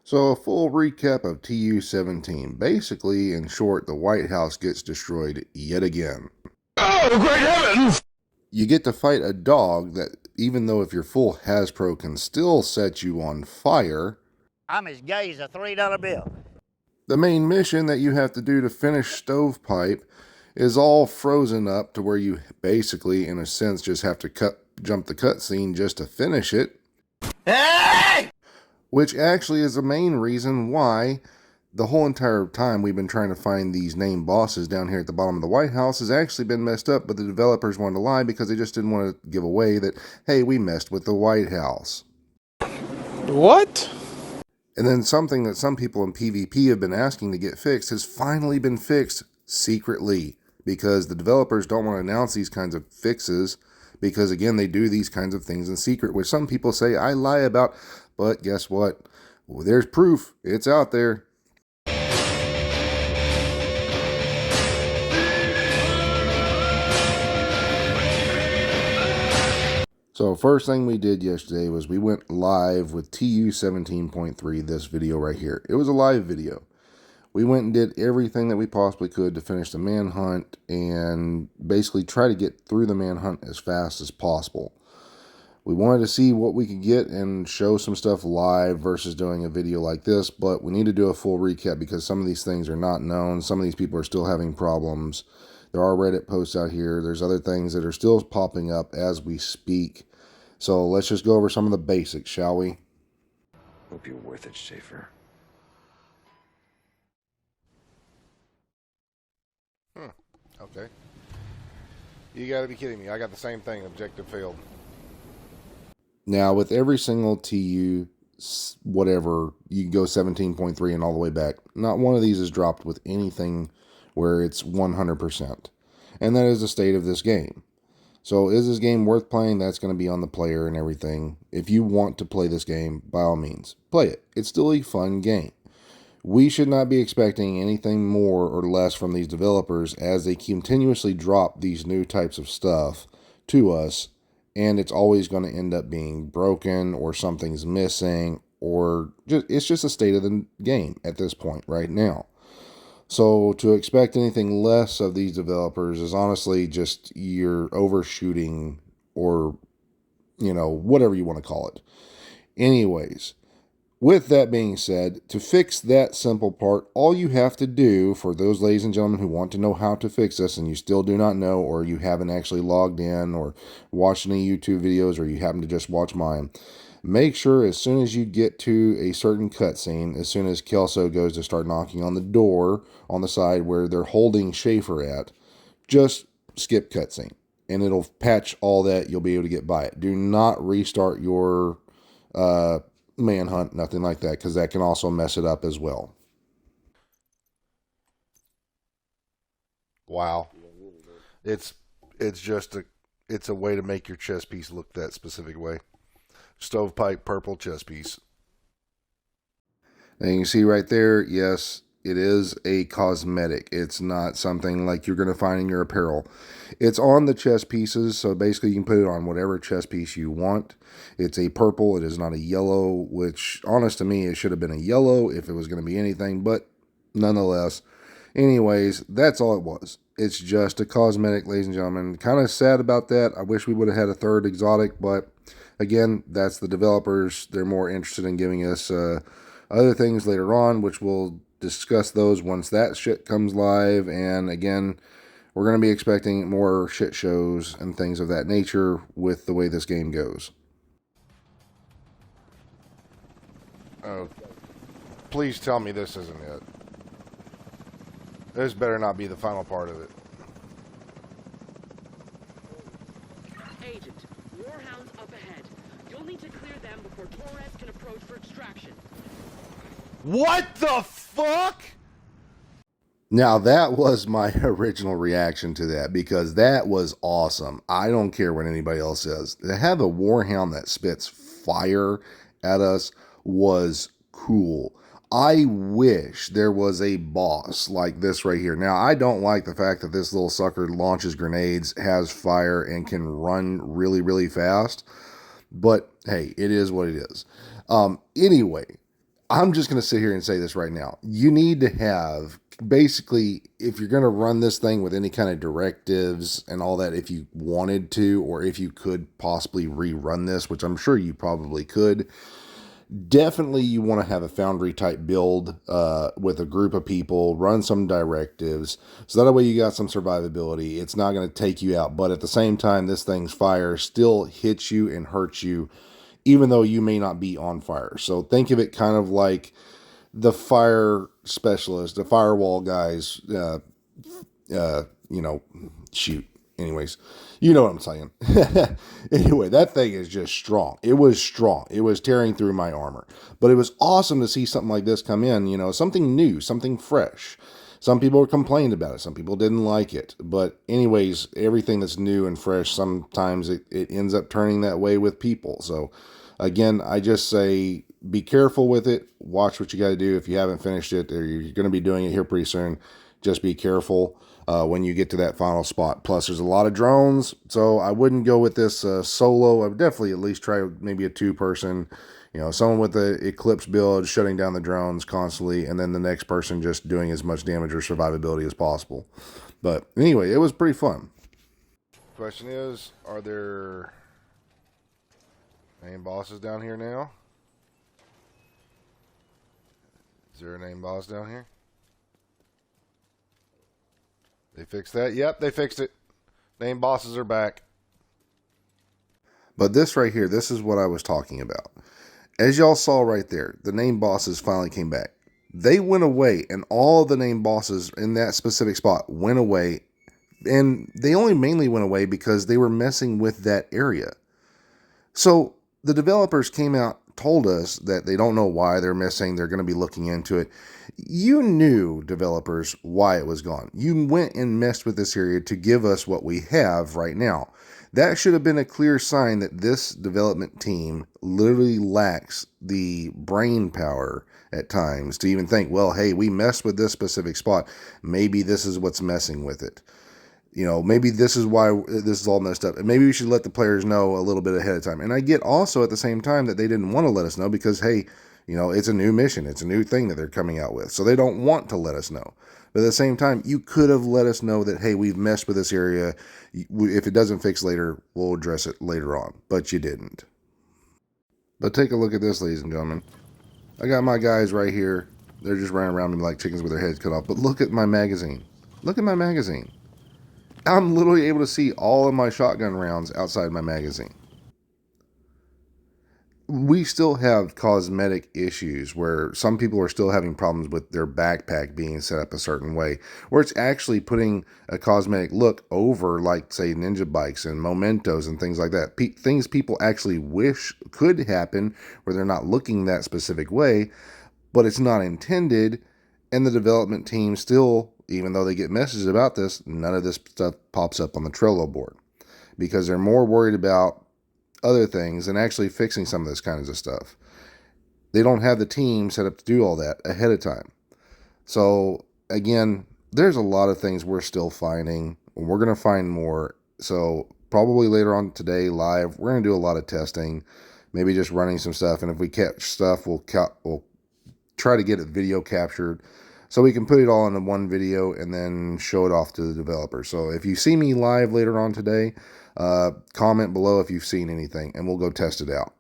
So, a full recap of TU-17. Basically, in short, the White House gets destroyed yet again. Oh, great heavens! You get to fight a dog that, even though if you're full Hasbro, can still set you on fire. I'm as gay as a $3 bill. The main mission that you have to do to finish Stovepipe is all frozen up to where you basically, in a sense, just have to jump the cutscene just to finish it. Hey! Which actually is the main reason why the whole entire time we've been trying to find these named bosses down here at the bottom of the White House has actually been messed up, but the developers wanted to lie because they just didn't want to give away that, hey, we messed with the White House. What? And then something that some people in PvP have been asking to get fixed has finally been fixed secretly, because the developers don't want to announce these kinds of fixes because, again, they do these kinds of things in secret, which some people say I lie about, but guess what? Well, there's proof. It's out there. So first thing we did yesterday was we went live with TU 17.3, this video right here. It was a live video. We went and did everything that we possibly could to finish the manhunt and basically try to get through the manhunt as fast as possible. We wanted to see what we could get and show some stuff live versus doing a video like this, but we need to do a full recap because some of these things are not known. Some of these people are still having problems. There are Reddit posts out here. There's other things that are still popping up as we speak. So let's just go over some of the basics, shall we? Hope you're worth it, Schaefer. Okay. You gotta be kidding me. I got the same thing. Objective failed. Now, with every single TU, whatever, you can go 17.3 and all the way back. Not one of these is dropped with anything where it's 100%. And that is the state of this game. So is this game worth playing? That's going to be on the player and everything. If you want to play this game, by all means, play it. It's still a fun game. We should not be expecting anything more or less from these developers as they continuously drop these new types of stuff to us, and it's always going to end up being broken or something's missing, or it's just a state of the game at this point right now. So to expect anything less of these developers is honestly just you're overshooting, or, you know, whatever you want to call it. Anyways, with that being said, to fix that simple part, all you have to do, for those ladies and gentlemen who want to know how to fix this and you still do not know, or you haven't actually logged in or watched any YouTube videos, or you happen to just watch mine, make sure as soon as you get to a certain cutscene, as soon as Kelso goes to start knocking on the door on the side where they're holding Schaefer at, just skip cutscene and it'll patch all that. You'll be able to get by it. Do not restart your manhunt, nothing like that, because that can also mess it up as well. Wow. It's just a way to make your chess piece look that specific way. Stovepipe purple chess piece. And you can see right there, yes, it is a cosmetic. It's not something like you're going to find in your apparel. It's on the chess pieces, so basically you can put it on whatever chess piece you want. It's a purple. It is not a yellow, which, honest to me, it should have been a yellow if it was going to be anything, but nonetheless. Anyways, that's all it was. It's just a cosmetic, ladies and gentlemen. Kind of sad about that. I wish we would have had a third exotic, but again, that's the developers. They're more interested in giving us other things later on, which we'll discuss those once that shit comes live. And again, we're going to be expecting more shit shows and things of that nature with the way this game goes. Oh, please tell me this isn't it. This better not be the final part of it. Agent, warhounds up ahead. You'll need to clear them before Torres can approach for extraction. What the fuck? Now, that was my original reaction to that, because that was awesome. I don't care what anybody else says. To have a warhound that spits fire at us was cool. I wish there was a boss like this right here. Now, I don't like the fact that this little sucker launches grenades, has fire, and can run really, really fast. But, hey, it is what it is. Anyway, I'm just going to sit here and say this right now. You need to have, basically, if you're going to run this thing with any kind of directives and all that, if you wanted to, or if you could possibly rerun this, which I'm sure you probably could, definitely you want to have a Foundry type build with a group of people, run some directives, so that way you got some survivability. It's not going to take you out, but at the same time, this thing's fire still hits you and hurts you, even though you may not be on fire. So think of it kind of like the fire specialist, the firewall guys, you know, shoot. Anyways, you know what I'm saying. Anyway, that thing is just strong. It was strong. It was tearing through my armor. But it was awesome to see something like this come in, something new, something fresh. Some people complained about it. Some people didn't like it. But anyways, everything that's new and fresh, sometimes it ends up turning that way with people. So again, I just say be careful with it. Watch what you got to do. If you haven't finished it, or you're going to be doing it here pretty soon, just be careful when you get to that final spot. Plus, there's a lot of drones, so I wouldn't go with this solo. I would definitely at least try maybe a two-person, someone with the Eclipse build, shutting down the drones constantly, and then the next person just doing as much damage or survivability as possible. But anyway, it was pretty fun. Question is, are there name bosses down here now? Is there a name boss down here? They fixed that? Yep, they fixed it. Name bosses are back. But this right here, this is what I was talking about. As y'all saw right there, the name bosses finally came back. They went away, and all of the name bosses in that specific spot went away. And they only mainly went away because they were messing with that area. So the developers came out, told us that they don't know why they're missing. They're going to be looking into it. You knew, developers, why it was gone. You went and messed with this area to give us what we have right now. That should have been a clear sign that this development team literally lacks the brain power at times to even think, well, hey, we messed with this specific spot. Maybe this is what's messing with it. Maybe this is why this is all messed up. And maybe we should let the players know a little bit ahead of time. And I get also at the same time that they didn't want to let us know because, hey, it's a new mission. It's a new thing that they're coming out with. So they don't want to let us know. But at the same time, you could have let us know that, hey, we've messed with this area. If it doesn't fix later, we'll address it later on. But you didn't. But take a look at this, ladies and gentlemen. I got my guys right here. They're just running around me like chickens with their heads cut off. But look at my magazine. Look at my magazine. I'm literally able to see all of my shotgun rounds outside my magazine. We still have cosmetic issues where some people are still having problems with their backpack being set up a certain way, where it's actually putting a cosmetic look over, like, say, ninja bikes and mementos and things like that. Things people actually wish could happen where they're not looking that specific way, but it's not intended, and the development team still, even though they get messages about this, none of this stuff pops up on the Trello board because they're more worried about other things than actually fixing some of this kinds of stuff. They don't have the team set up to do all that ahead of time. So again, there's a lot of things we're still finding. We're going to find more. So probably later on today live, we're going to do a lot of testing, maybe just running some stuff. And if we catch stuff, we'll try to get it video captured so we can put it all into one video and then show it off to the developer. So if you see me live later on today, comment below if you've seen anything and we'll go test it out.